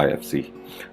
IFC।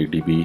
ADB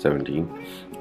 17,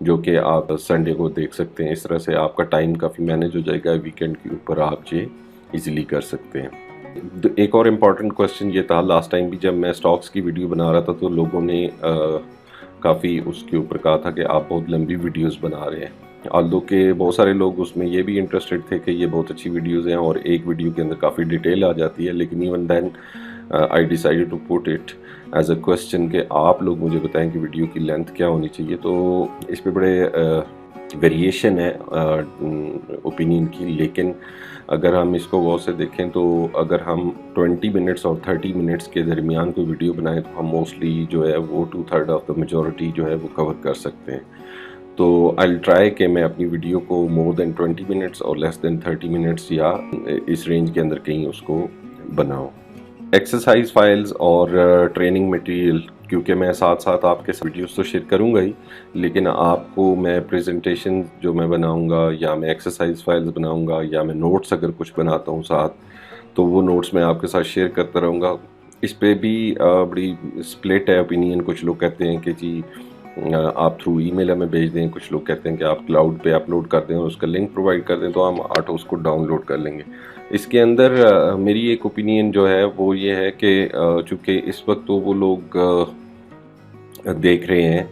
جو کہ آپ سنڈے کو دیکھ سکتے ہیں. اس طرح سے آپ کا ٹائم کافی مینیج ہو جائے گا. ویکینڈ کے اوپر آپ یہ ایزیلی کر سکتے ہیں. ایک اور امپورٹنٹ کوسچن یہ تھا لاسٹ ٹائم بھی جب میں اسٹاکس کی ویڈیو بنا رہا تھا تو لوگوں نے کافی اس کے اوپر کہا تھا کہ آپ بہت لمبی ویڈیوز بنا رہے ہیں. آلدو کہ بہت سارے لوگ اس میں یہ بھی انٹرسٹڈ تھے کہ یہ بہت اچھی ویڈیوز ہیں اور ایک ویڈیو کے اندر کافی ڈیٹیل آ جاتی ہے, لیکن even then I decide to put it as a question کہ آپ لوگ مجھے بتائیں کہ ویڈیو کی لینتھ کیا ہونی چاہیے. تو اس پہ بڑے ویریشن ہے اوپینین کی, لیکن اگر ہم اس کو غور سے دیکھیں تو اگر ہم 20 منٹس اور 30 منٹس کے درمیان کوئی ویڈیو بنائیں تو ہم موسٹلی جو ہے وہ 2/3 آف دا میجورٹی جو ہے وہ کور کر سکتے ہیں. تو آئی ٹرائی کہ میں اپنی ویڈیو کو مور دین 20 منٹس اور لیس دین 30 منٹس یا اس رینج کے اندر کہیں اس کو بناؤں. ایکسرسائز فائلز اور ٹریننگ مٹیریل, کیونکہ میں ساتھ ساتھ آپ کے ویڈیوز تو شیئر کروں گا ہی, لیکن آپ کو میں پریزنٹیشن جو میں بناؤں گا یا میں ایکسرسائز فائلز بناؤں گا یا میں نوٹس اگر کچھ بناتا ہوں ساتھ, تو وہ نوٹس میں آپ کے ساتھ شیئر کرتا رہوں گا. اس پہ بھی بڑی سپلٹ ہے اوپینین. کچھ لوگ کہتے ہیں کہ جی آپ تھرو ای میل ہمیں بھیج دیں, کچھ لوگ کہتے ہیں کہ آپ کلاؤڈ پہ اپلوڈ کر دیں اور اس کا لنک پرووائڈ کر دیں تو ہم آٹو اس کو ڈاؤن لوڈ کر لیں گے. اس کے اندر میری ایک اوپینین جو ہے وہ یہ ہے کہ چونکہ اس وقت تو وہ لوگ دیکھ رہے ہیں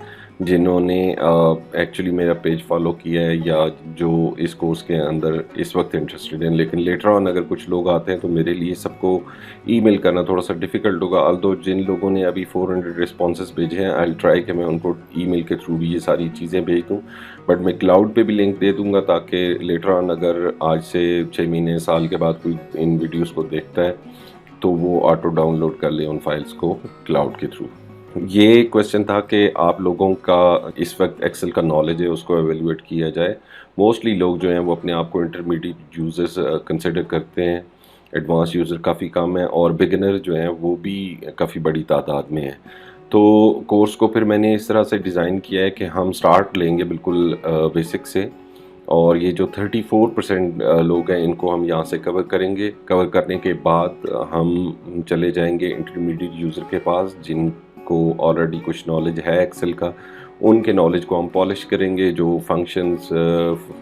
جنہوں نے ایکچولی میرا پیج فالو کیا ہے یا جو اس کورس کے اندر اس وقت انٹرسٹڈ ہیں, لیکن لیٹر آن اگر کچھ لوگ آتے ہیں تو میرے لیے سب کو ای میل کرنا تھوڑا سا ڈیفیکلٹ ہوگا. آلدو جن لوگوں نے ابھی 400 رسپانسز بھیجے ہیں آئی ٹرائی کہ میں ان کو ای میل کے تھرو بھی یہ ساری چیزیں بھیج دوں, بٹ میں کلاؤڈ پہ بھی لنک دے دوں گا تاکہ لیٹر آن اگر آج سے 6 مہینے سال کے بعد کوئی ان ویڈیوز کو دیکھتا ہے تو وہ آٹو ڈاؤن لوڈ کر لے ان فائلز کو کلاؤڈ کے تھرو. یہ کویسچن تھا کہ آپ لوگوں کا اس وقت ایکسل کا نالج ہے اس کو ایویلویٹ کیا جائے. موسٹلی لوگ جو ہیں وہ اپنے آپ کو انٹرمیڈیٹ یوزرز کنسیڈر کرتے ہیں, ایڈوانس یوزر کافی کم ہیں, اور بگنر جو ہیں وہ بھی کافی بڑی تعداد میں ہیں. تو کورس کو پھر میں نے اس طرح سے ڈیزائن کیا ہے کہ ہم سٹارٹ لیں گے بالکل بیسک سے, اور یہ جو 34% لوگ ہیں ان کو ہم یہاں سے کور کریں گے. کور کرنے کے بعد ہم چلے جائیں گے انٹرمیڈیٹ یوزر کے پاس جن کو آلریڈی کچھ نالج ہے ایکسل کا. ان کے نالج کو ہم پالش کریں گے, جو فنکشنز,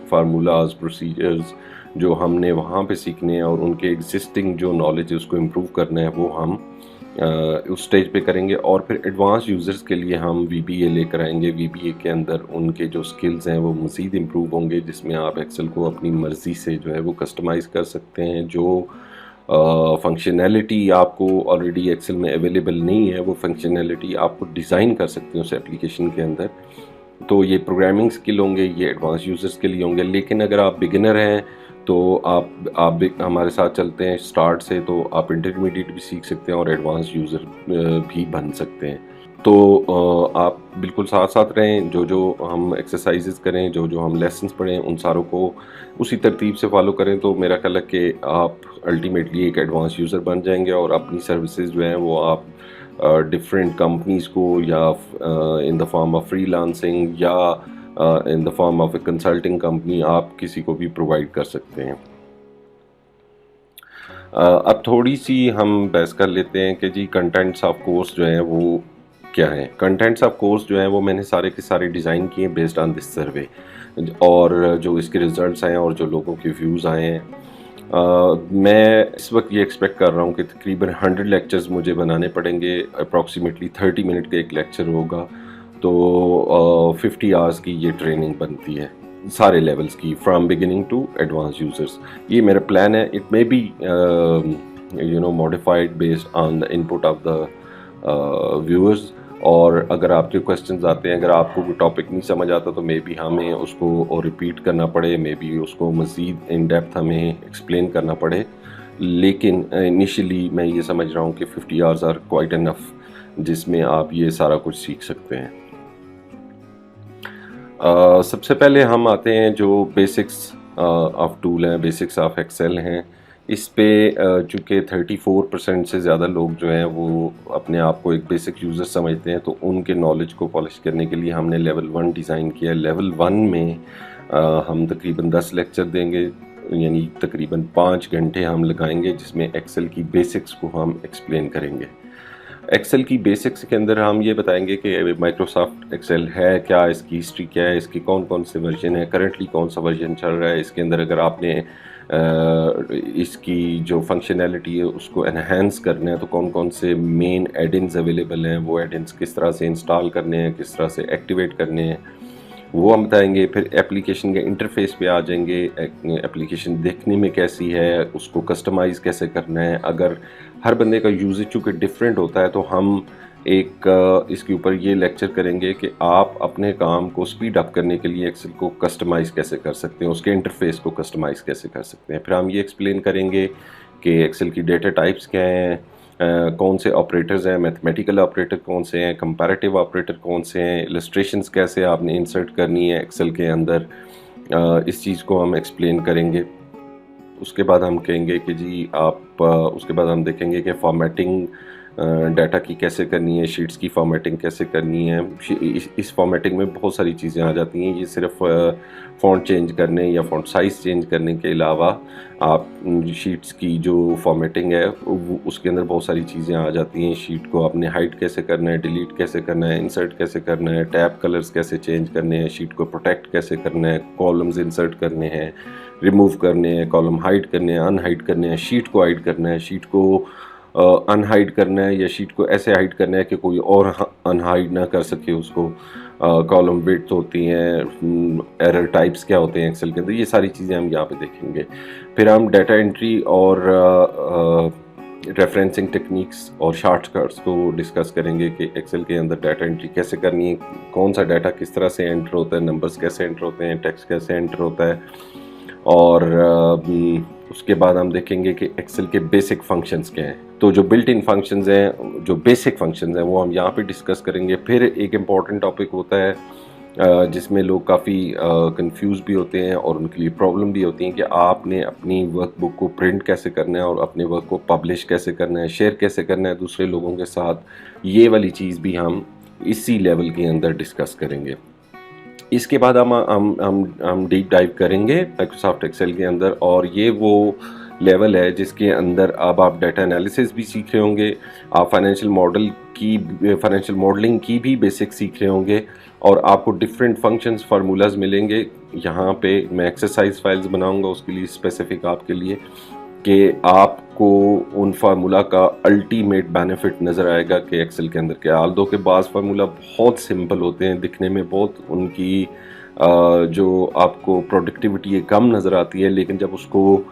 فارمولاز, پروسیجرز جو ہم نے وہاں پہ سیکھنے ہیں اور ان کے ایگزسٹنگ جو نالج ہے اس کو امپروو کرنا ہے وہ ہم اس سٹیج پہ کریں گے. اور پھر ایڈوانس یوزرز کے لیے ہم وی بی اے لے کر آئیں گے. وی بی اے کے اندر ان کے جو سکلز ہیں وہ مزید امپروو ہوں گے, جس میں آپ ایکسل کو اپنی مرضی سے جو ہے وہ کسٹمائز کر سکتے ہیں. جو فنکشنالٹی آپ کو آلریڈی ایکسل میں اویلیبل نہیں ہے وہ فنکشنالٹی آپ کو ڈیزائن کر سکتے ہیں اس ایپلیکیشن کے اندر. تو یہ پروگرامنگ سکل ہوں گے, یہ ایڈوانس یوزرز کے لیے ہوں گے. لیکن اگر آپ بگنر ہیں تو آپ ہمارے ساتھ چلتے ہیں اسٹارٹ سے, تو آپ انٹرمیڈیٹ بھی سیکھ سکتے ہیں اور ایڈوانس یوزر بھی بن سکتے ہیں. تو آپ بالکل ساتھ ساتھ رہیں, جو ہم ایکسرسائزز کریں, جو ہم لیسنز پڑھیں ان ساروں کو اسی ترتیب سے فالو کریں, تو میرا خیال ہے کہ آپ الٹیمیٹلی ایک ایڈوانس یوزر بن جائیں گے اور اپنی سروسز جو ہیں وہ آپ ڈفرینٹ کمپنیز کو یا in the form of freelancing یا in the form of a consulting company آپ کسی کو بھی پرووائڈ کر سکتے ہیں. اب تھوڑی سی ہم بحث کر لیتے ہیں کہ جی کنٹینٹس آف کورس جو ہیں وہ کیا ہیں. کنٹینٹس آف کورس جو ہیں وہ میں نے سارے کے سارے ڈیزائن کیے بیسڈ آن دس سروے, اور جو اس کے ریزلٹس آئے ہیں اور جو لوگوں کے ویوز آئے ہیں. میں اس وقت یہ ایکسپیکٹ کر رہا ہوں کہ تقریباً 100 لیکچرز مجھے بنانے پڑیں گے. اپروکسیمیٹلی 30 منٹ کا ایک لیکچر ہوگا, تو 50 آورس کی یہ ٹریننگ بنتی ہے سارے لیولز کی, from beginning to advance users. یہ میرا پلان ہے. It may be modified based on the input of the viewers. اور اگر آپ کے کویسچنز آتے ہیں, اگر آپ کو کوئی ٹاپک نہیں سمجھ آتا تو مے بی ہمیں اس کو ریپیٹ کرنا پڑے, مے بی اس کو مزید ان ڈیپتھ ہمیں ایکسپلین کرنا پڑے. لیکن انیشلی میں یہ سمجھ رہا ہوں کہ 50 آورز آر کوائٹ انف جس میں آپ یہ سارا کچھ سیکھ سکتے ہیں. سب سے پہلے ہم آتے ہیں جو بیسکس آف ٹول ہیں, بیسکس آف ایکسل ہیں. اس پہ چونکہ 34% سے زیادہ لوگ جو ہیں وہ اپنے آپ کو ایک بیسک یوزر سمجھتے ہیں, تو ان کے نالج کو پالش کرنے کے لیے ہم نے لیول 1 ڈیزائن کیا ہے. لیول 1 میں ہم تقریباً 10 لیکچر دیں گے, یعنی تقریباً 5 گھنٹے ہم لگائیں گے, جس میں ایکسل کی بیسکس کو ہم ایکسپلین کریں گے. ایکسل کی بیسکس کے اندر ہم یہ بتائیں گے کہ مائکروسافٹ ایکسل ہے کیا، اس کی ہسٹری کیا ہے، اس کی کون کون سے ورژن ہے، کرنٹلی کون سا ورژن چل رہا ہے، اس کے اندر اگر آپ نے اس کی جو فنکشنالٹی ہے اس کو انہینس کرنا ہے تو کون کون سے مین ایڈنز اویلیبل ہیں، وہ ایڈنز کس طرح سے انسٹال کرنے ہیں، کس طرح سے ایکٹیویٹ کرنے ہیں، وہ ہم بتائیں گے۔ پھر ایپلیکیشن کے انٹرفیس پہ آ جائیں گے، ایپلیکیشن دیکھنے میں کیسی ہے، اس کو کسٹمائز کیسے کرنا ہے۔ اگر ہر بندے کا یوزر چونکہ ڈیفرنٹ ہوتا ہے تو ہم ایک اس کے اوپر یہ لیکچر کریں گے کہ آپ اپنے کام کو سپیڈ اپ کرنے کے لیے ایکسل کو کسٹمائز کیسے کر سکتے ہیں، اس کے انٹرفیس کو کسٹمائز کیسے کر سکتے ہیں۔ پھر ہم یہ ایکسپلین کریں گے کہ ایکسل کی ڈیٹا ٹائپس کیا ہیں، کون سے آپریٹرز ہیں، میتھمیٹیکل آپریٹر کون سے ہیں، کمپیریٹیو آپریٹر کون سے ہیں، السٹریشنز کیسے آپ نے انسرٹ کرنی ہے ایکسل کے اندر، اس چیز کو ہم ایکسپلین کریں گے۔ اس کے بعد ہم کہیں گے کہ جی آپ اس کے بعد ہم دیکھیں گے کہ فارمیٹنگ ڈیٹا کی کیسے کرنی ہے، شیٹس کی فارمیٹنگ کیسے کرنی ہے۔ اس فارمیٹنگ میں بہت ساری چیزیں آ جاتی ہیں، یہ صرف فونٹ چینج کرنے یا فونٹ سائز چینج کرنے کے علاوہ آپ شیٹس کی جو فارمیٹنگ ہے اس کے اندر بہت ساری چیزیں آ جاتی ہیں۔ شیٹ کو آپ نے ہائڈ کیسے کرنا ہے، ڈیلیٹ کیسے کرنا ہے، انسرٹ کیسے کرنا ہے، ٹیب کلرز کیسے چینج کرنے ہیں، شیٹ کو پروٹیکٹ کیسے کرنا ہے، کالمز انسرٹ کرنے ہیں، ریموو کرنے ہیں، کالم ہائڈ کرنے ہیں، ان ہائڈ کرنے ہیں، شیٹ کو ہائڈ کرنا ہے، شیٹ کو ان ہائڈ کرنا ہے یا شیٹ کو ایسے ہائڈ کرنا ہے کہ کوئی اور ان ہائڈ نہ کر سکے اس کو، کالم وڈتھ ہوتی ہیں، ایرر ٹائپس کیا ہوتے ہیں ایکسل کے اندر، یہ ساری چیزیں ہم یہاں پہ دیکھیں گے۔ پھر ہم ڈیٹا انٹری اور ریفرنسنگ ٹیکنیکس اور شارٹ کٹس کو ڈسکس کریں گے کہ ایکسل کے اندر ڈیٹا انٹری کیسے کرنی ہے، کون سا ڈیٹا کس طرح سے انٹر ہوتا ہے، نمبرز کیسے انٹر ہوتے ہیں، ٹیکسٹ کیسے انٹر ہوتا ہے۔ اور اس کے بعد ہم دیکھیں گے کہ ایکسل کے بیسک فنکشنز کیا ہیں، تو جو بلٹ ان فنکشنز ہیں، جو بیسک فنکشنز ہیں وہ ہم یہاں پہ ڈسکس کریں گے۔ پھر ایک امپورٹنٹ ٹاپک ہوتا ہے جس میں لوگ کافی کنفیوز بھی ہوتے ہیں اور ان کے لیے پرابلم بھی ہوتی ہیں کہ آپ نے اپنی ورک بک کو پرنٹ کیسے کرنا ہے اور اپنے ورک کو پبلش کیسے کرنا ہے، شیئر کیسے کرنا ہے دوسرے لوگوں کے ساتھ، یہ والی چیز بھی ہم اسی لیول کے اندر ڈسکس کریں گے۔ اس کے بعد ہم ڈیپ ڈائیو کریں گے مائکروسافٹ ایکسل کے اندر، اور یہ وہ لیول ہے جس کے اندر اب آپ ڈیٹا انالیسس بھی سیکھ رہے ہوں گے، آپ فائنینشیل ماڈلنگ کی بھی بیسک سیکھ رہے ہوں گے، اور آپ کو ڈفرینٹ فنکشنز فارمولاز ملیں گے۔ یہاں پہ میں ایکسرسائز فائلز بناؤں گا اس کے لیے اسپیسیفک آپ کے لیے، کہ آپ کو ان فارمولا کا الٹیمیٹ بینیفٹ نظر آئے گا کہ ایکسل کے اندر کیا، آلدو کے بعض فارمولا بہت سمپل ہوتے ہیں دکھنے میں، بہت ان کی جو آپ کو پروڈکٹیوٹی کم نظر آتی ہے، لیکن جب اس کو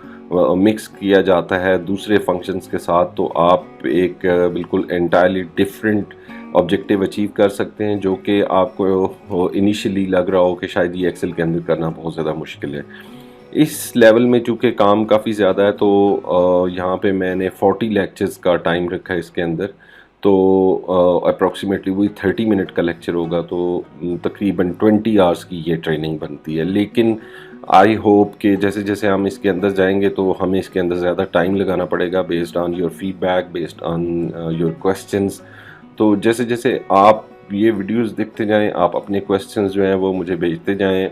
مکس کیا جاتا ہے دوسرے فنکشنز کے ساتھ تو آپ ایک بالکل انٹائرلی ڈفرینٹ آبجیکٹیو اچیو کر سکتے ہیں، جو کہ آپ کو انیشلی لگ رہا ہو کہ شاید یہ ایکسل کے اندر کرنا بہت زیادہ مشکل ہے۔ اس لیول میں چونکہ کام کافی زیادہ ہے تو یہاں پہ میں نے 40 لیکچرز کا ٹائم رکھا ہے اس کے اندر، تو اپروکسیمیٹلی وہی 30 منٹ کا لیکچر ہوگا، تو تقریباً 20 آورس کی یہ ٹریننگ بنتی ہے۔ لیکن آئی ہوپ کہ جیسے جیسے ہم اس کے اندر جائیں گے تو ہمیں اس کے اندر زیادہ ٹائم لگانا پڑے گا، based on your feedback, based on your questions. تو جیسے جیسے آپ یہ ویڈیوز دیکھتے جائیں، آپ اپنے کویسچنز جو ہیں وہ مجھے بھیجتے جائیں،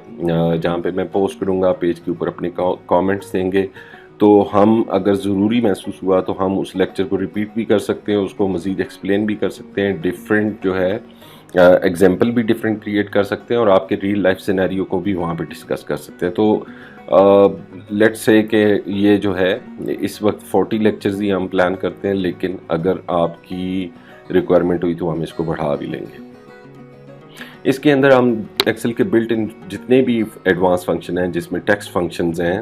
جہاں پہ میں پوسٹ کروں گا پیج کے اوپر اپنے کامنٹس دیں گے، تو ہم اگر ضروری محسوس ہوا تو ہم اس لیکچر کو ریپیٹ بھی کر سکتے ہیں، اس کو مزید ایکسپلین بھی کر سکتے ہیں، ڈفرینٹ جو ہے ایگزامپل بھی ڈفرینٹ کریٹ کر سکتے ہیں، اور آپ کے ریئل لائف سینیریو کو بھی وہاں پہ ڈسکس کر سکتے ہیں۔ تو لیٹ سے کہ یہ جو ہے اس وقت 40 لیکچرز ہی ہم پلان کرتے ہیں، لیکن اگر آپ کی ریکوائرمنٹ ہوئی تو ہم اس کو بڑھا بھی لیں گے۔ اس کے اندر ہم ایکسل کے بلٹ ان جتنے بھی ایڈوانس فنکشن ہیں، جس میں ٹیکسٹ فنکشنز ہیں،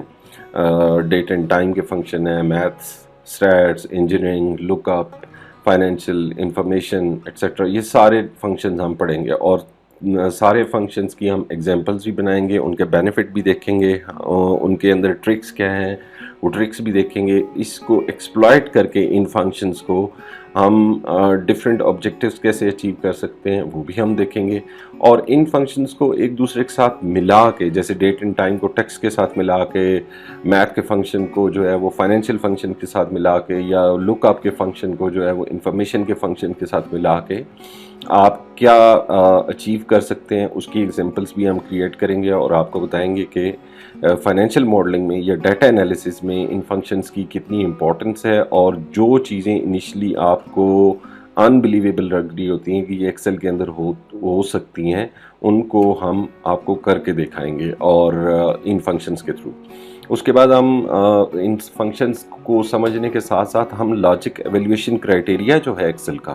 ڈیٹ اینڈ ٹائم کے فنکشن ہیں، میتھس، اسٹیٹس، انجینئرنگ، لک اپ، فائنینشیل انفارمیشن ایٹسٹرا، یہ سارے فنکشنز ہم پڑھیں گے، اور سارے فنکشنز کی ہم ایگزامپلز بھی بنائیں گے، ان کے بینیفٹ بھی دیکھیں گے، ان کے اندر ٹرکس کیا ہیں وہ ٹرکس بھی دیکھیں گے۔ اس کو ایکسپلائٹ کر کے ان فنکشنز کو ہم ڈفرینٹ آبجیکٹیوز کیسے اچیو کر سکتے ہیں وہ بھی ہم دیکھیں گے، اور ان فنکشنز کو ایک دوسرے کے ساتھ ملا کے، جیسے ڈیٹ اینڈ ٹائم کو ٹیکسٹ کے ساتھ ملا کے، میتھ کے فنکشن کو جو ہے وہ فائنینشیل فنکشن کے ساتھ ملا کے، یا لک اپ کے فنکشن کو جو ہے وہ انفارمیشن کے فنکشن کے ساتھ ملا کے آپ کیا اچیو کر سکتے ہیں، اس کی ایگزامپلس بھی ہم کریٹ کریں گے، اور آپ کو بتائیں گے کہ فائنینشیل ماڈلنگ میں یا ڈیٹا انالیسس میں ان فنکشنز کی کتنی امپورٹنس ہے، اور جو چیزیں انیشلی آپ کو انبلیویبل لگ رہی ہوتی ہیں کہ یہ ایکسل کے اندر ہو سکتی ہیں، ان کو ہم آپ کو کر کے دکھائیں گے اور ان فنکشنز کے تھرو. اس کے بعد ہم ان فنکشنز کو سمجھنے کے ساتھ ساتھ ہم لاجک ایویلیویشن کرائٹیریا جو ہے ایکسل کا،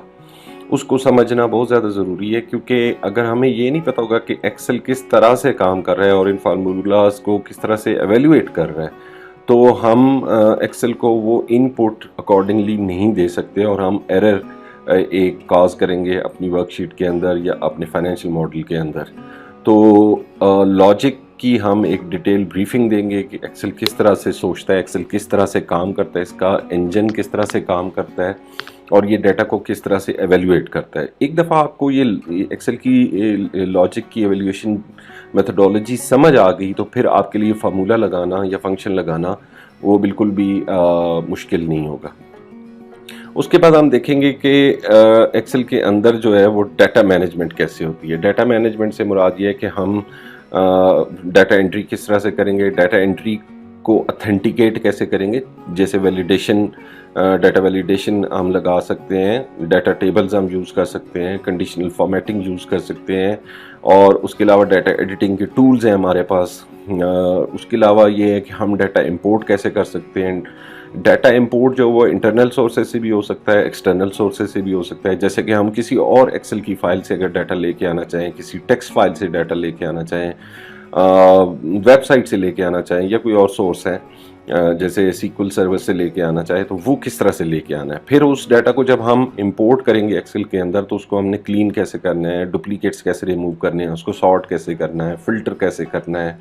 اس کو سمجھنا بہت زیادہ ضروری ہے، کیونکہ اگر ہمیں یہ نہیں پتہ ہوگا کہ ایکسل کس طرح سے کام کر رہا ہے اور ان فارمولاز کو کس طرح سے ایویلیویٹ کر رہا ہے، تو ہم ایکسل کو وہ ان پٹ اکارڈنگلی نہیں دے سکتے اور ہم ایرر ایک کاز کریں گے اپنی ورک شیٹ کے اندر یا اپنے فائنینشیل ماڈل کے اندر. تو لاجک کی ہم ایک ڈیٹیل بریفنگ دیں گے کہ ایکسل کس طرح سے سوچتا ہے، ایکسل کس طرح سے کام کرتا ہے، اس کا انجن کس طرح سے کام کرتا ہے اور یہ ڈیٹا کو کس طرح سے ایویلیویٹ کرتا ہے. ایک دفعہ آپ کو یہ ایکسل کی لاجک کی ایویلیویشن میتھڈولوجی سمجھ آ گئی تو پھر آپ کے لیے فارمولا لگانا یا فنکشن لگانا وہ بالکل بھی مشکل نہیں ہوگا. اس کے بعد ہم دیکھیں گے کہ ایکسل کے اندر جو ہے وہ ڈیٹا مینجمنٹ کیسے ہوتی ہے. ڈیٹا مینجمنٹ سے مراد یہ ہے کہ ہم ڈیٹا انٹری کس طرح سے کریں گے، ڈیٹا انٹری کو اتھینٹیکیٹ کیسے کریں گے، جیسے ویلیڈیشن، ڈیٹا ویلیڈیشن ہم لگا سکتے ہیں، ڈیٹا ٹیبلز ہم یوز کر سکتے ہیں، کنڈیشنل فارمیٹنگ یوز کر سکتے ہیں، اور اس کے علاوہ ڈیٹا ایڈیٹنگ کے ٹولز ہیں ہمارے پاس. اس کے علاوہ یہ ہے کہ ہم ڈیٹا امپورٹ کیسے کر سکتے ہیں. ڈیٹا امپورٹ جو وہ انٹرنل سورسز سے بھی ہو سکتا ہے، ایکسٹرنل سورسز سے بھی ہو سکتا ہے. جیسے کہ ہم کسی اور ایکسل کی فائل سے اگر ڈیٹا لے کے آنا چاہیں، کسی ٹیکسٹ فائل سے ڈیٹا لے کے آنا چاہیں، ویب سائٹ سے لے کے آنا چاہیں یا کوئی اور سورس ہے جیسے سیکول سرور سے لے کے آنا چاہے، تو وہ کس طرح سے لے کے آنا ہے. پھر اس ڈیٹا کو جب ہم امپورٹ کریں گے ایکسل کے اندر تو اس کو ہم نے کلین کیسے کرنا ہے، ڈپلیکیٹس کیسے ریموو کرنے ہیں، اس کو سارٹ کیسے کرنا ہے، فلٹر کیسے کرنا ہے.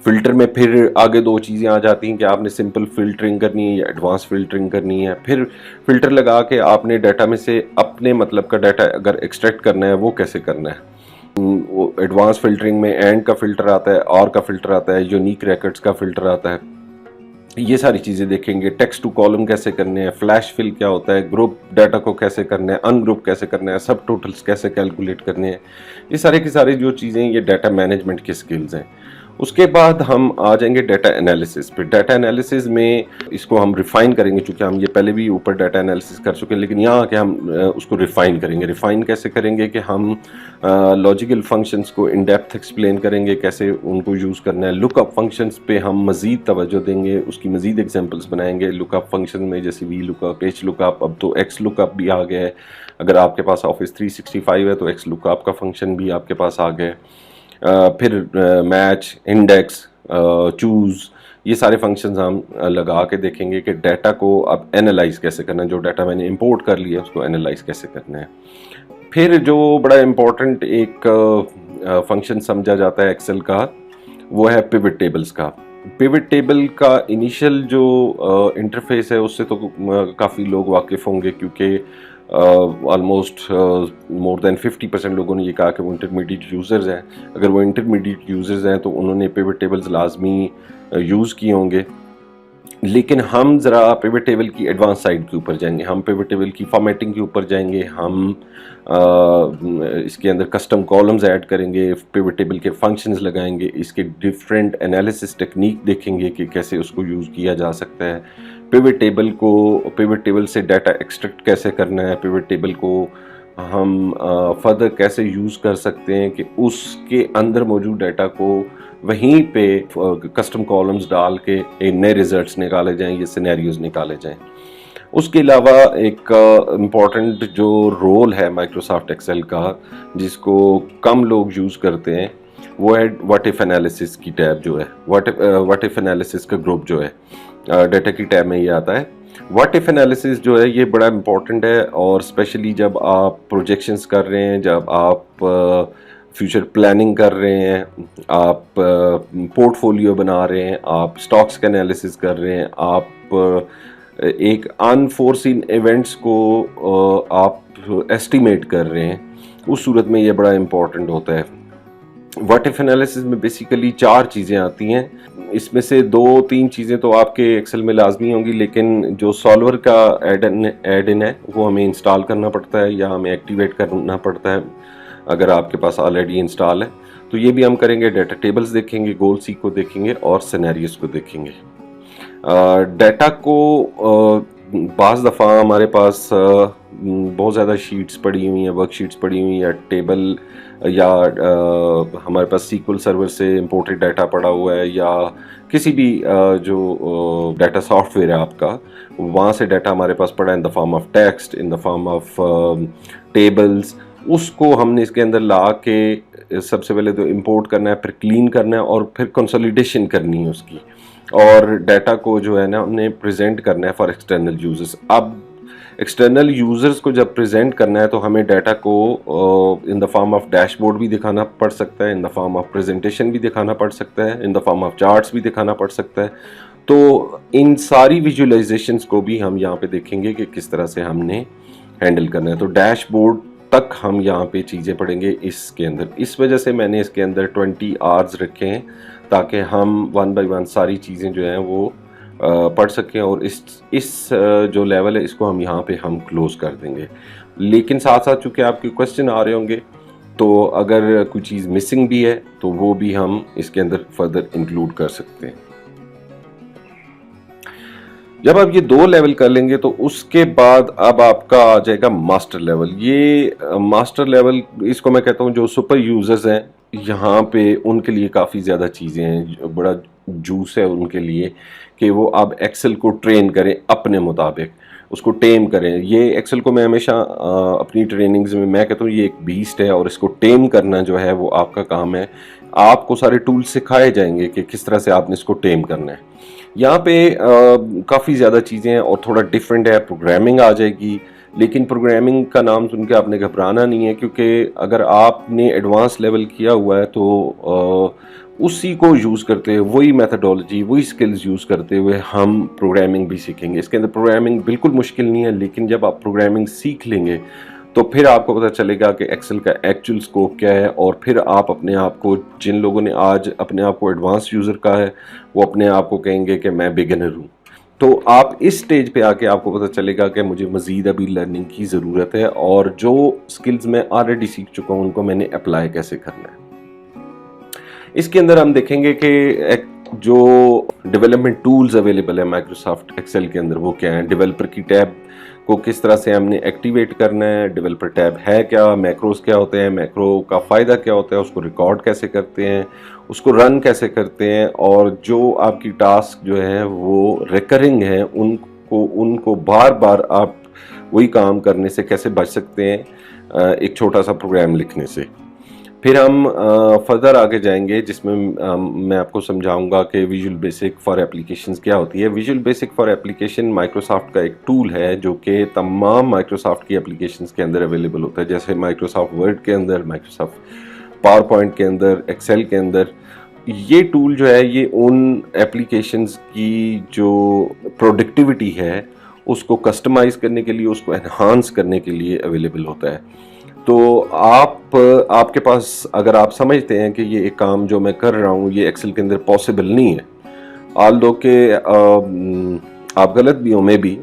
فلٹر میں پھر آگے دو چیزیں آ جاتی ہیں کہ آپ نے سمپل فلٹرنگ کرنی ہے یا ایڈوانس فلٹرنگ کرنی ہے. پھر فلٹر لگا کے آپ نے ڈیٹا میں سے اپنے مطلب کا ڈیٹا اگر ایکسٹریکٹ کرنا ہے وہ کیسے کرنا ہے. وہ ایڈوانس فلٹرنگ میں اینڈ کا فلٹر آتا ہے، اور کا فلٹر آتا ہے، یونیک ریکارڈز کا فلٹر آتا ہے. یہ ساری چیزیں دیکھیں گے. ٹیکسٹ ٹو کالم کیسے کرنے ہیں، فلیش فل کیا ہوتا ہے، گروپ ڈیٹا کو کیسے کرنا ہے، ان گروپ کیسے کرنا ہے، سب ٹوٹلز کیسے کیلکولیٹ کرنے ہیں. یہ سارے کی ساری جو چیزیں یہ ڈیٹا مینجمنٹ کی سکلز ہیں. اس کے بعد ہم آ جائیں گے ڈیٹا انالیسس پہ. ڈیٹا انالیسس میں اس کو ہم ریفائن کریں گے، چونکہ ہم یہ پہلے بھی اوپر ڈیٹا انالیسس کر چکے ہیں، لیکن یہاں آ کے ہم اس کو ریفائن کریں گے. ریفائن کیسے کریں گے کہ ہم لاجیکل فنکشنز کو ان ڈیپتھ ایکسپلین کریں گے، کیسے ان کو یوز کرنا ہے. لک اپ فنکشنز پہ ہم مزید توجہ دیں گے، اس کی مزید ایگزامپلس بنائیں گے. لک اپ فنکشن میں جیسے وی لک اپ، ایچ لک اپ، اب تو ایکس لک اپ بھی آ گیا ہے. اگر آپ کے پاس آفس 365 ہے تو ایکس لک اپ کا فنکشن بھی آپ کے پاس آ گیا ہے. پھر میچ، انڈیکس، چوز، یہ سارے فنکشنز ہم لگا کے دیکھیں گے کہ ڈیٹا کو اب اینالائز کیسے کرنا ہے. جو ڈیٹا میں نے امپورٹ کر لیا اس کو اینالائز کیسے کرنا ہے. پھر جو بڑا امپورٹنٹ ایک فنکشن سمجھا جاتا ہے ایکسل کا وہ ہے پیوٹ ٹیبلز کا. پیوٹ ٹیبل کا انیشیل جو انٹرفیس ہے اس سے تو کافی لوگ واقف ہوں گے، کیونکہ آلموسٹ مور دین 50% لوگوں نے یہ کہا کہ وہ انٹرمیڈیٹ یوزرز ہیں. اگر وہ انٹرمیڈیٹ یوزرز ہیں تو انہوں نے پیوٹ ٹیبلز لازمی یوز کیے ہوں گے. لیکن ہم ذرا پیوٹ ٹیبل کی ایڈوانس سائڈ کے اوپر جائیں گے. ہم پیوٹ ٹیبل کی فارمیٹنگ کے اوپر جائیں گے. ہم اس کے اندر کسٹم کالمز ایڈ کریں گے، پیوٹ ٹیبل کے فنکشنز لگائیں گے، اس کے ڈفرینٹ انالیسس ٹیکنیک دیکھیں گے کہ کیسے اس کو یوز کیا جا سکتا ہے. پیوٹ ٹیبل سے ڈیٹا ایکسٹریکٹ کیسے کرنا ہے، پیوٹ ٹیبل کو ہم فردر کیسے یوز کر سکتے ہیں کہ اس کے اندر موجود ڈیٹا کو وہیں پہ کسٹم کالمز ڈال کے نئے ریزلٹس نکالے جائیں یا سینیریوز نکالے جائیں. اس کے علاوہ ایک امپورٹنٹ جو رول ہے مائکروسافٹ ایکسل کا جس کو کم لوگ یوز کرتے ہیں وہ ہے واٹ ایف انالیسس کی ٹیب جو ہے. واٹ ایف انالیسس کا گروپ جو ہے ڈیٹا کی ٹیب میں یہ آتا ہے. واٹ ایف انالیسس جو ہے یہ بڑا امپورٹنٹ ہے، اور اسپیشلی جب آپ پروجیکشنز کر رہے ہیں، جب آپ فیوچر پلاننگ کر رہے ہیں، آپ پورٹ فولیو بنا رہے ہیں، آپ سٹاکس کا انالیسس کر رہے ہیں، آپ ایک انفورسین ایونٹس کو آپ ایسٹیمیٹ کر رہے ہیں، اس صورت میں یہ بڑا امپورٹنٹ ہوتا ہے. واٹ ایف انالیسس میں بیسیکلی 4 چیزیں آتی ہیں. اس میں سے 2-3 چیزیں تو آپ کے ایکسل میں لازمی ہوں گی، لیکن جو سالور کا ایڈ ان ہے وہ ہمیں انسٹال کرنا پڑتا ہے یا ہمیں ایکٹیویٹ کرنا پڑتا ہے اگر آپ کے پاس آلریڈی انسٹال ہے. تو یہ بھی ہم کریں گے. ڈیٹا ٹیبلز دیکھیں گے، گول سیک کو دیکھیں گے اور سینیریوز کو دیکھیں گے. ڈیٹا کو بعض دفعہ ہمارے پاس بہت زیادہ شیٹس پڑی ہوئی ہیں، ورک شیٹس پڑی ہوئی ہیں، یا ٹیبل یا ہمارے پاس سیکول سرور سے امپورٹڈ ڈیٹا پڑا ہوا ہے، یا کسی بھی جو ڈیٹا سافٹ ویئر ہے آپ کا، وہاں سے ڈیٹا ہمارے پاس پڑا ہے in the form of text, in the form of tables. اس کو ہم نے اس کے اندر لا کے سب سے پہلے تو امپورٹ کرنا ہے، پھر کلین کرنا ہے، اور پھر کنسولیڈیشن کرنی ہے اس کی، اور ڈیٹا کو جو ہے نا ہم نے پریزنٹ کرنا ہے فار ایکسٹرنل یوزرز. اب ایکسٹرنل یوزرز کو جب پریزنٹ کرنا ہے تو ہمیں ڈیٹا کو in the form of dashboard بھی دکھانا پڑ سکتا ہے، in the form of presentation بھی دکھانا پڑ سکتا ہے، in the form of charts بھی دکھانا پڑ سکتا ہے. تو ان ساری ویژولاائزیشنز کو بھی ہم یہاں پہ دیکھیں گے کہ کس طرح سے ہم نے ہینڈل کرنا ہے. تو ڈیش بورڈ تک ہم یہاں پہ چیزیں پڑھیں گے اس کے اندر. اس وجہ سے میں نے اس کے اندر 20 آورز رکھے ہیں تاکہ ہم ون بائی ون ساری چیزیں جو ہیں وہ پڑھ سکیں، اور اس جو لیول ہے اس کو ہم یہاں پہ ہم کلوز کر دیں گے. لیکن ساتھ ساتھ چونکہ آپ کے کوسچن آ رہے ہوں گے، تو اگر کوئی چیز مسنگ بھی ہے تو وہ بھی ہم اس کے اندر فردر انکلوڈ کر سکتے ہیں. جب آپ یہ 2 لیول کر لیں گے تو اس کے بعد اب آپ کا آ جائے گا ماسٹر لیول. یہ ماسٹر لیول اس کو میں کہتا ہوں جو سپر یوزرز ہیں یہاں پہ ان کے لیے کافی زیادہ چیزیں ہیں، بڑا جوس ہے ان کے لیے کہ وہ اب ایکسل کو ٹرین کریں اپنے مطابق، اس کو ٹیم کریں. یہ ایکسل کو میں ہمیشہ اپنی ٹریننگز میں کہتا ہوں یہ ایک بیسٹ ہے، اور اس کو ٹیم کرنا جو ہے وہ آپ کا کام ہے. آپ کو سارے ٹولز سکھائے جائیں گے کہ کس طرح سے آپ نے اس کو ٹیم کرنا ہے. یہاں پہ کافی زیادہ چیزیں ہیں اور تھوڑا ڈیفرنٹ ہے. پروگرامنگ آ جائے گی، لیکن پروگرامنگ کا نام سن کے آپ نے گھبرانا نہیں ہے، کیونکہ اگر آپ نے ایڈوانس لیول کیا ہوا ہے تو اسی کو یوز کرتے ہوئے، وہی میتھڈالوجی، وہی سکلز یوز کرتے ہوئے ہم پروگرامنگ بھی سیکھیں گے. اس کے اندر پروگرامنگ بالکل مشکل نہیں ہے، لیکن جب آپ پروگرامنگ سیکھ لیں گے تو پھر آپ کو پتہ چلے گا کہ ایکسل کا ایکچوئل سکوپ کیا ہے، اور پھر آپ اپنے آپ کو، جن لوگوں نے آج اپنے آپ کو ایڈوانس یوزر کہا ہے وہ اپنے آپ کو کہیں گے کہ میں بگنر ہوں. تو آپ اس سٹیج پہ آ کے آپ کو پتہ چلے گا کہ مجھے مزید ابھی لرننگ کی ضرورت ہے، اور جو سکلز میں آلریڈی سیکھ چکا ہوں ان کو میں نے اپلائی کیسے کرنا ہے. اس کے اندر ہم دیکھیں گے کہ جو ڈیولپمنٹ ٹولز اویلیبل ہیں مائکروسافٹ ایکسل کے اندر وہ کیا ہیں. ڈیولپر کی ٹیب کو کس طرح سے ہم نے ایکٹیویٹ کرنا ہے، ڈیولپر ٹیب ہے کیا، میکروز کیا ہوتے ہیں، میکرو کا فائدہ کیا ہوتا ہے، اس کو ریکارڈ کیسے کرتے ہیں، اس کو رن کیسے کرتے ہیں، اور جو آپ کی ٹاسک جو ہے وہ ریکرنگ ہے ان کو بار بار آپ وہی کام کرنے سے کیسے بچ سکتے ہیں ایک چھوٹا سا پروگرام لکھنے سے. پھر ہم فردر آگے جائیں گے جس میں میں آپ کو سمجھاؤں گا کہ ویژول بیسک فار ایپلیکیشنز کیا ہوتی ہے. Visual basic for application Microsoft کا ایک ٹول ہے جو کہ تمام مائکروسافٹ کی ایپلیکیشنز کے اندر اویلیبل ہوتا ہے، جیسے مائکروسافٹ ورڈ کے اندر، مائکروسافٹ پاور پوائنٹ کے اندر، ایکسل کے اندر. یہ ٹول جو ہے یہ ان ایپلیکیشنز کی جو پروڈکٹیوٹی ہے اس کو کسٹمائز کرنے کے لیے، اس کو انہانس کرنے کے لیے اویلیبل ہوتا ہے. تو آپ کے پاس اگر آپ سمجھتے ہیں کہ یہ ایک کام جو میں کر رہا ہوں یہ ایکسل کے اندر پاسبل نہیں ہے، آلدو کہ آپ غلط بھی ہوں، میں بھی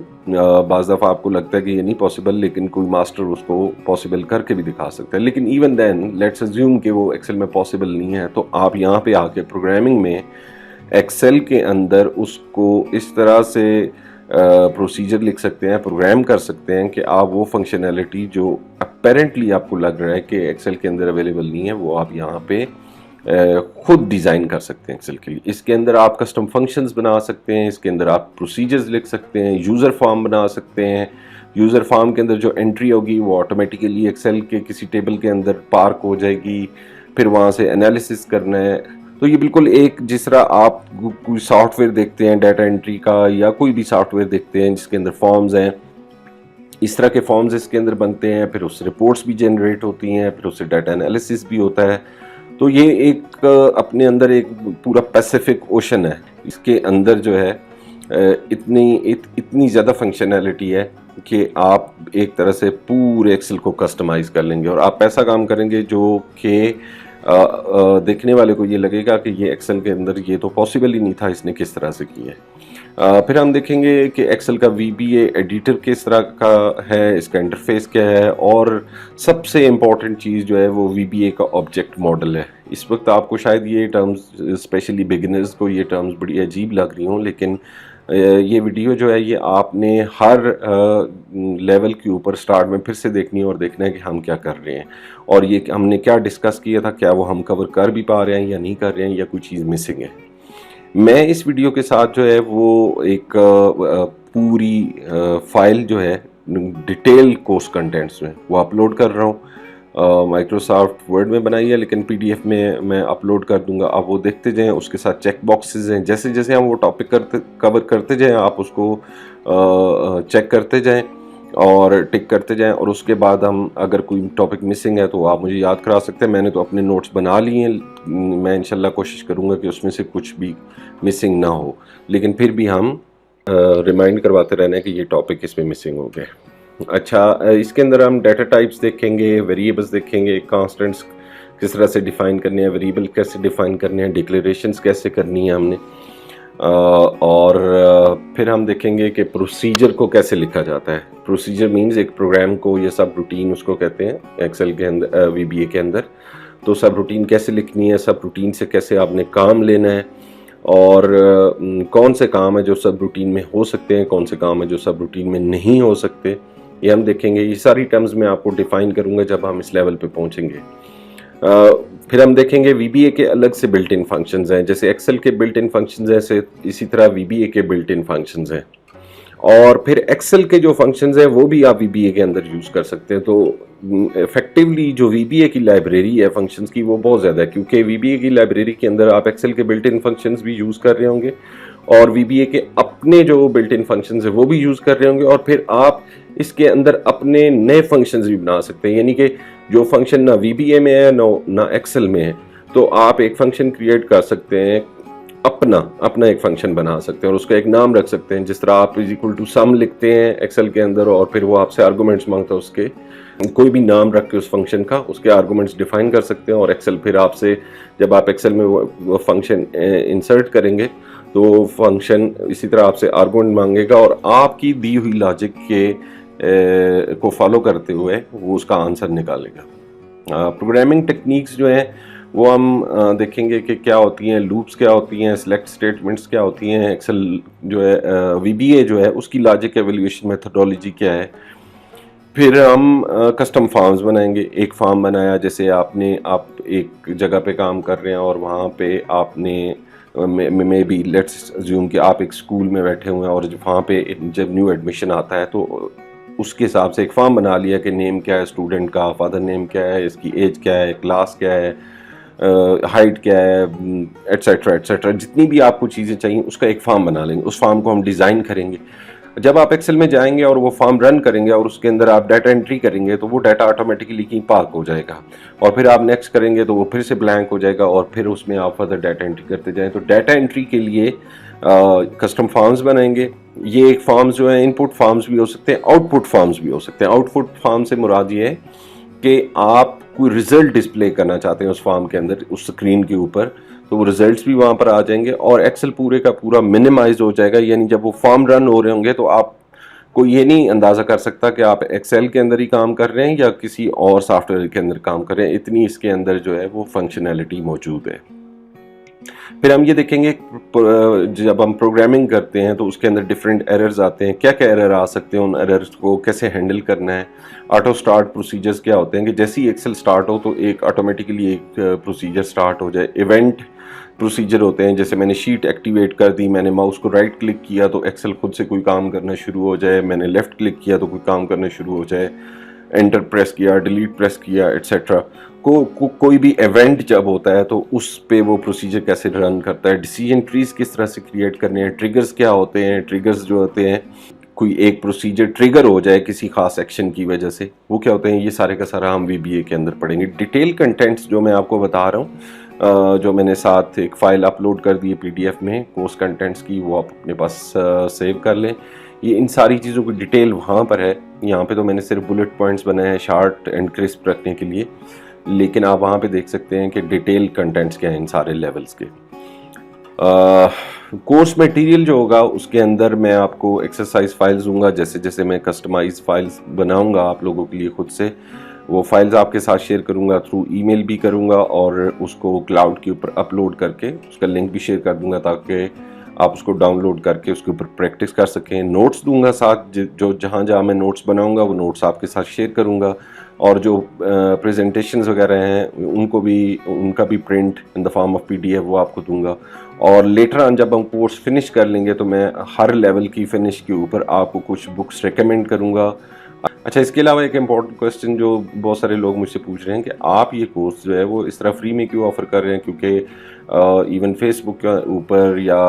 بعض دفعہ آپ کو لگتا ہے کہ یہ نہیں پاسبل، لیکن کوئی ماسٹر اس کو پاسبل کر کے بھی دکھا سکتا ہے. لیکن ایون دین لیٹس اسیوم کہ وہ ایکسل میں پاسبل نہیں ہے، تو آپ یہاں پہ آ کے پروگرامنگ میں ایکسل کے اندر اس کو اس طرح سے پروسیجر لکھ سکتے ہیں، پروگرام کر سکتے ہیں کہ آپ وہ فنکشنالٹی جو اپیرنٹلی آپ کو لگ رہا ہے کہ ایکسل کے اندر اویلیبل نہیں ہے وہ آپ یہاں پہ خود ڈیزائن کر سکتے ہیں ایکسل کے لیے. اس کے اندر آپ کسٹم فنکشنز بنا سکتے ہیں، اس کے اندر آپ پروسیجرز لکھ سکتے ہیں، یوزر فارم بنا سکتے ہیں. یوزر فارم کے اندر جو انٹری ہوگی وہ آٹومیٹیکلی ایکسل کے کسی ٹیبل کے اندر پارک ہو جائے گی، پھر وہاں سے انالیسس کرنا ہے. تو یہ بالکل ایک جس طرح آپ کوئی سافٹ ویئر دیکھتے ہیں ڈیٹا انٹری کا، یا کوئی بھی سافٹ ویئر دیکھتے ہیں جس کے اندر فارمز ہیں، اس طرح کے فارمز اس کے اندر بنتے ہیں، پھر اس سے رپورٹس بھی جنریٹ ہوتی ہیں، پھر اس سے ڈیٹا انالیسس بھی ہوتا ہے. تو یہ ایک اپنے اندر ایک پورا پیسیفک اوشن ہے. اس کے اندر جو ہے اتنی زیادہ فنکشنالٹی ہے کہ آپ ایک طرح سے پورے ایکسل کو کسٹمائز کر لیں گے، اور آپ ایسا کام کریں گے جو کہ دیکھنے والے کو یہ لگے گا کہ یہ ایکسل کے اندر یہ تو پاسبل ہی نہیں تھا، اس نے کس طرح سے کیا ہے. پھر ہم دیکھیں گے کہ ایکسل کا وی بی اے ایڈیٹر کس طرح کا ہے، اس کا انٹرفیس کیا ہے، اور سب سے امپورٹنٹ چیز جو ہے وہ وی بی اے کا آبجیکٹ ماڈل ہے. اس وقت آپ کو شاید یہ ٹرمز اسپیشلی بگنرز کو یہ ٹرمز بڑی عجیب لگ رہی ہوں، لیکن یہ ویڈیو جو ہے یہ آپ نے ہر لیول کے اوپر سٹارٹ میں پھر سے دیکھنی ہے اور دیکھنا ہے کہ ہم کیا کر رہے ہیں اور یہ ہم نے کیا ڈسکس کیا تھا، کیا وہ ہم کور کر بھی پا رہے ہیں یا نہیں کر رہے ہیں یا کوئی چیز مسنگ ہے۔ میں اس ویڈیو کے ساتھ جو ہے وہ ایک پوری فائل جو ہے ڈیٹیل کورس کنٹینٹس میں وہ اپلوڈ کر رہا ہوں۔ مائکروسافٹ ورڈ میں بنائی ہے لیکن پی ڈی ایف میں اپلوڈ کر دوں گا، آپ وہ دیکھتے جائیں۔ اس کے ساتھ چیک باکسز ہیں، جیسے جیسے ہم وہ ٹاپک کور کرتے جائیں آپ اس کو چیک کرتے جائیں اور ٹک کرتے جائیں، اور اس کے بعد ہم اگر کوئی ٹاپک مسنگ ہے تو آپ مجھے یاد کرا سکتے ہیں۔ میں نے تو اپنے نوٹس بنا لیے ہیں، میں انشاءاللہ کوشش کروں گا کہ اس میں سے کچھ بھی مسنگ نہ ہو، لیکن پھر بھی ہم ریمائنڈ کرواتے رہنا ہے کہ یہ ٹاپک اس میں مسنگ ہو گئے۔ اچھا، اس کے اندر ہم ڈیٹا ٹائپس دیکھیں گے، ویریبلس دیکھیں گے، کانسٹنٹس کس طرح سے ڈیفائن کرنے ہیں، ویریبل کیسے ڈیفائن کرنے ہیں، ڈکلیریشنز کیسے کرنی ہے ہم نے، اور پھر ہم دیکھیں گے کہ پروسیجر کو کیسے لکھا جاتا ہے۔ پروسیجر مینز ایک پروگرام کو، یہ سب روٹین اس کو کہتے ہیں ایکسل کے اندر، وی بی اے کے اندر۔ تو سب روٹین کیسے لکھنی ہے، سب روٹین سے کیسے آپ نے کام لینا ہے، اور کون سے کام ہیں جو سب روٹین میں ہو سکتے ہیں، کون سے کام ہیں جو سب روٹین میں نہیں ہو سکتے، یہ ہم دیکھیں گے۔ یہ ساری ٹرمز میں آپ کو ڈیفائن کروں گا جب ہم اس لیول پہ پہنچیں گے۔ پھر ہم دیکھیں گے وی بی اے کے الگ سے بلٹ ان فنکشنز ہیں، جیسے ایکسل کے بلٹ ان فنکشنز ہیں اسی طرح وی بی اے کے بلٹ ان فنکشنز ہیں، اور پھر ایکسل کے جو فنکشنز ہیں وہ بھی آپ وی بی اے کے اندر یوز کر سکتے ہیں۔ تو ایفیکٹیولی جو وی بی اے کی لائبریری ہے فنکشنز کی وہ بہت زیادہ ہے، کیونکہ وی بی اے کی لائبریری کے اندر آپ ایکسل کے بلٹ ان فنکشنز بھی یوز کر رہے ہوں گے، اور وی بی اے کے اپنے جو بلٹ ان فنکشنز ہیں وہ بھی یوز کر رہے ہوں گے، اور پھر آپ اس کے اندر اپنے نئے فنکشنز بھی بنا سکتے ہیں، یعنی کہ جو فنکشن نہ وی بی اے میں ہے نہ ایکسل میں ہے، تو آپ ایک فنکشن کریٹ کر سکتے ہیں، اپنا ایک فنکشن بنا سکتے ہیں اور اس کا ایک نام رکھ سکتے ہیں، جس طرح آپ =سم لکھتے ہیں ایکسل کے اندر اور پھر وہ آپ سے آرگومنٹس مانگتا ہے، اس کے کوئی بھی نام رکھ کے اس فنکشن کا اس کے آرگومنٹس ڈیفائن کر سکتے ہیں، اور ایکسل پھر آپ سے جب آپ ایکسل میں وہ فنکشن انسرٹ کریں گے تو فنکشن اسی طرح آپ سے آرگومنٹ مانگے گا، اور آپ کی دی ہوئی لاجک کے کو فالو کرتے ہوئے وہ اس کا آنسر نکالے گا۔ پروگرامنگ ٹیکنیکس جو ہیں وہ ہم دیکھیں گے کہ کیا ہوتی ہیں، لوپس کیا ہوتی ہیں، سلیکٹ سٹیٹمنٹس کیا ہوتی ہیں، ایکسل جو ہے وی بی اے جو ہے اس کی لاجک ایویلیویشن میتھڈولوجی کیا ہے۔ پھر ہم کسٹم فارمز بنائیں گے۔ ایک فارم بنایا، جیسے آپ ایک جگہ پہ کام کر رہے ہیں اور وہاں پہ آپ نے مے بی لیٹس ازیوم کہ آپ ایک اسکول میں بیٹھے ہوئے ہیں، اور وہاں پہ جب نیو ایڈمیشن آتا ہے تو اس کے حساب سے ایک فارم بنا لیا کہ نیم کیا ہے اسٹوڈنٹ کا، فادر نیم کیا ہے، اس کی ایج کیا ہے، کلاس کیا ہے، ہائٹ کیا ہے، ایٹسیٹرا ایٹسیٹرا، جتنی بھی آپ کو چیزیں چاہیے اس کا ایک فارم بنا لیں گے۔ اس فارم کو ہم ڈیزائن کریں گے۔ جب آپ ایکسل میں جائیں گے اور وہ فارم رن کریں گے اور اس کے اندر آپ ڈیٹا انٹری کریں گے تو وہ ڈیٹا آٹومیٹکلی کہیں پارک ہو جائے گا، اور پھر آپ نیکسٹ کریں گے تو وہ پھر سے بلینک ہو جائے گا، اور پھر اس میں آپ فردر ڈیٹا انٹری کرتے جائیں۔ تو ڈیٹا انٹری کے لیے کسٹم فارمز بنائیں گے۔ یہ ایک فارمز جو ہیں ان پٹ فارمز بھی ہو سکتے ہیں، آؤٹ پٹ فارمز بھی ہو سکتے ہیں۔ آؤٹ پٹ فارم سے مراد یہ ہے کہ آپ کوئی ریزلٹ ڈسپلے کرنا چاہتے ہیں اس فارم کے اندر، اس اسکرین کے اوپر، تو وہ ریزلٹس بھی وہاں پر آ جائیں گے، اور ایکسل پورے کا پورا منیمائز ہو جائے گا۔ یعنی جب وہ فارم رن ہو رہے ہوں گے تو آپ کو یہ نہیں اندازہ کر سکتا کہ آپ ایکسل کے اندر ہی کام کر رہے ہیں یا کسی اور سافٹ ویئر کے اندر کام کر رہے ہیں، اتنی اس کے اندر جو ہے وہ فنکشنالٹی موجود ہے۔ پھر ہم یہ دیکھیں گے جب ہم پروگرامنگ کرتے ہیں تو اس کے اندر ڈفرینٹ ایررز آتے ہیں، کیا کیا ایرر آ سکتے ہیں، ان ایررز کو کیسے ہینڈل کرنا ہے۔ آٹو سٹارٹ پروسیجرز کیا ہوتے ہیں کہ جیسے ہی ایکسل سٹارٹ ہو تو ایک آٹومیٹکلی ایک پروسیجر سٹارٹ ہو جائے۔ ایونٹ پروسیجر ہوتے ہیں، جیسے میں نے شیٹ ایکٹیویٹ کر دی، میں نے ماؤس کو رائٹ کلک کیا تو ایکسل خود سے کوئی کام کرنا شروع ہو جائے، میں نے لیفٹ کلک کیا تو کوئی کام کرنا شروع ہو جائے، انٹر پریس کیا، ڈیلیٹ پریس کیا، ایٹسیٹرا۔ کوئی بھی ایونٹ جب ہوتا ہے تو اس پہ وہ پروسیجر کیسے رن کرتا ہے، ڈیسیجن ٹریز کس طرح سے کریٹ کرنے ہیں، ٹریگرز کیا ہوتے ہیں۔ ٹریگرز جو ہوتے ہیں، کوئی ایک پروسیجر ٹریگر ہو جائے کسی خاص ایکشن کی وجہ سے، وہ کیا ہوتے ہیں، یہ سارے کا سارا ہم وی بی اے کے اندر پڑھیں گے۔ ڈیٹیل کنٹینٹس جو میں آپ کو بتا رہا ہوں، جو میں نے ساتھ ایک فائل اپلوڈ کر دی ہے پی ڈی ایف میں کورس کنٹینٹس کی، وہ آپ اپنے پاس سیو کر لیں۔ یہ ان ساری چیزوں کی ڈیٹیل وہاں پر ہے، یہاں پہ تو میں نے صرف بلٹ پوائنٹس بنائے ہیں شارٹ اینڈ کرسپ رکھنے کے لیے، لیکن آپ وہاں پہ دیکھ سکتے ہیں کہ ڈیٹیل کنٹینٹس کیا ہیں ان سارے لیولز کے۔ کورس میٹیریل جو ہوگا اس کے اندر میں آپ کو ایکسرسائز فائلز دوں گا، جیسے جیسے میں کسٹمائز فائلز بناؤں گا آپ لوگوں کے لیے خود سے، وہ فائلز آپ کے ساتھ شیئر کروں گا، تھرو ای میل بھی کروں گا، اور اس کو کلاؤڈ کے اوپر اپلوڈ کر کے اس کا لنک بھی شیئر کر دوں گا تاکہ آپ اس کو ڈاؤن لوڈ کر کے اس کے اوپر پریکٹس کر سکیں. نوٹس دوں گا ساتھ، جو جہاں میں نوٹس بناؤں گا وہ نوٹس آپ کے ساتھ شیئر کروں گا. اور جو پریزنٹیشنز وغیرہ ہیں ان کا بھی print in the form of PDF وہ آپ کو دوں گا. اور لیٹر آن جب ہم کورس فنش کر لیں گے تو میں ہر لیول کی فنش کے اوپر آپ کو کچھ بکس ریکمینڈ کروں گا. اچھا، اس کے علاوہ ایک امپورٹنٹ کوسچن جو بہت سارے لوگ مجھ سے پوچھ رہے ہیں کہ آپ یہ کورس جو ہے وہ اس طرح فری میں کیوں آفر کر رہے ہیں، کیونکہ ایون فیس بک کے اوپر یا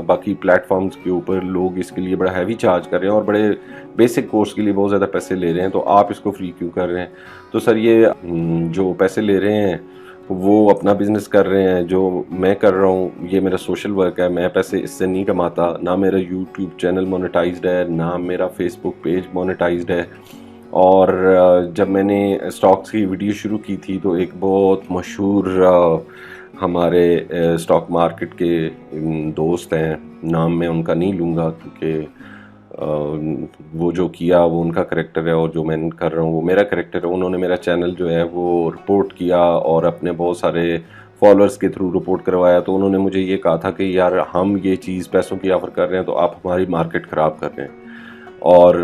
باقی پلیٹ فارمز کے اوپر لوگ اس کے لیے بڑا ہیوی چارج کر رہے ہیں اور بڑے بیسک کورس کے لیے بہت زیادہ پیسے لے رہے ہیں، تو آپ اس کو فری کیوں کر رہے ہیں؟ تو سر یہ جو پیسے لے رہے ہیں وہ اپنا بزنس کر رہے ہیں، جو میں کر رہا ہوں یہ میرا سوشل ورک ہے. میں پیسے اس سے نہیں کماتا، نہ میرا یوٹیوب چینل مونیٹائزڈ ہے، نہ میرا فیس بک پیج مونیٹائزڈ ہے. اور جب میں نے اسٹاکس کی ویڈیو شروع کی تھی تو ایک بہت مشہور ہمارے اسٹاک مارکیٹ کے دوست ہیں، نام میں ان کا نہیں لوں گا کیونکہ وہ جو کیا وہ ان کا کریکٹر ہے اور جو میں کر رہا ہوں وہ میرا کریکٹر ہے. انہوں نے میرا چینل جو ہے وہ رپورٹ کیا اور اپنے بہت سارے فالوورس کے تھرو رپورٹ کروایا. تو انہوں نے مجھے یہ کہا تھا کہ یار ہم یہ چیز پیسوں کی آفر کر رہے ہیں تو آپ ہماری مارکیٹ خراب کر رہے ہیں. اور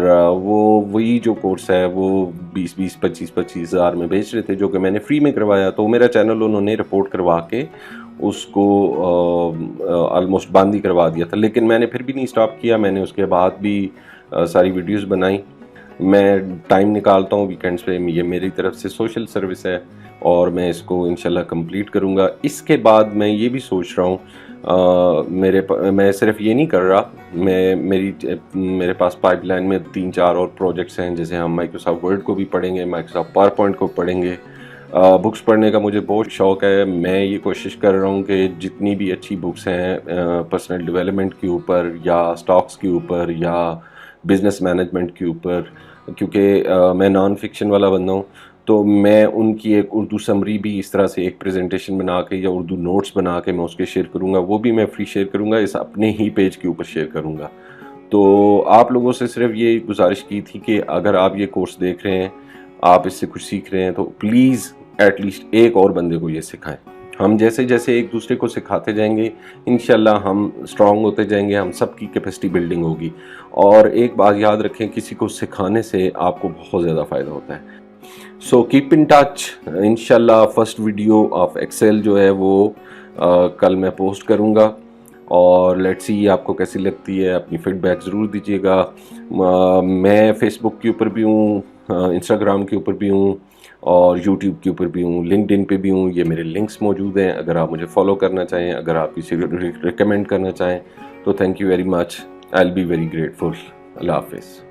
وہی جو کورس ہے وہ 25 ہزار میں بیچ رہے تھے جو کہ میں نے فری میں کروایا. تو میرا چینل انہوں نے رپورٹ کروا کے اس کو آلموسٹ بند ہی کروا دیا تھا. لیکن میں نے پھر بھی نہیں سٹاپ کیا، میں نے اس کے بعد بھی ساری ویڈیوز بنائیں. میں ٹائم نکالتا ہوں ویکینڈز پہ، یہ میری طرف سے سوشل سروس ہے اور میں اس کو انشاءاللہ کمپلیٹ کروں گا. اس کے بعد میں یہ بھی سوچ رہا ہوں، میں صرف یہ نہیں کر رہا، میرے پاس پائپ لائن میں 3-4 اور پروجیکٹس ہیں. جیسے ہم مائکروسافٹ ورڈ کو بھی پڑھیں گے، مائکروسافٹ پاور پوائنٹ کو پڑھیں گے. بکس پڑھنے کا مجھے بہت شوق ہے. میں یہ کوشش کر رہا ہوں کہ جتنی بھی اچھی بکس ہیں پرسنل ڈیولپمنٹ کے اوپر یا سٹاکس کے اوپر یا بزنس مینجمنٹ کے اوپر، کیونکہ میں نان فکشن والا بندہ ہوں، تو میں ان کی ایک اردو سمری بھی اس طرح سے ایک پریزنٹیشن بنا کے یا اردو نوٹس بنا کے میں اس کے شیئر کروں گا. وہ بھی میں فری شیئر کروں گا، اس اپنے ہی پیج کے اوپر شیئر کروں گا. تو آپ لوگوں سے صرف یہ گزارش کی تھی کہ اگر آپ یہ کورس دیکھ رہے ہیں، آپ اس سے کچھ سیکھ رہے ہیں، تو پلیز ایٹ لیسٹ ایک اور بندے کو یہ سکھائیں. ہم جیسے جیسے ایک دوسرے کو سکھاتے جائیں گے انشاءاللہ ہم اسٹرانگ ہوتے جائیں گے، ہم سب کی کیپیسٹی بلڈنگ ہوگی. اور ایک بات یاد رکھیں، کسی کو سکھانے سے آپ کو بہت زیادہ فائدہ ہوتا ہے. So keep in touch. انشاءاللہ فرسٹ ویڈیو آف ایکسل جو ہے وہ کل میں پوسٹ کروں گا اور لیٹس سی آپ کو کیسی لگتی ہے. اپنی فیڈ بیک ضرور دیجیے گا. میں فیس بک کے اوپر بھی ہوں، انسٹاگرام کے اوپر بھی ہوں اور یوٹیوب کے اوپر بھی ہوں، لنکڈ ان پہ بھی ہوں. یہ میرے لنکس موجود ہیں، اگر آپ مجھے فالو کرنا چاہیں، اگر آپ کسی ریکمینڈ کرنا چاہیں تو thank you very much. I will be very grateful. اللہ حافظ.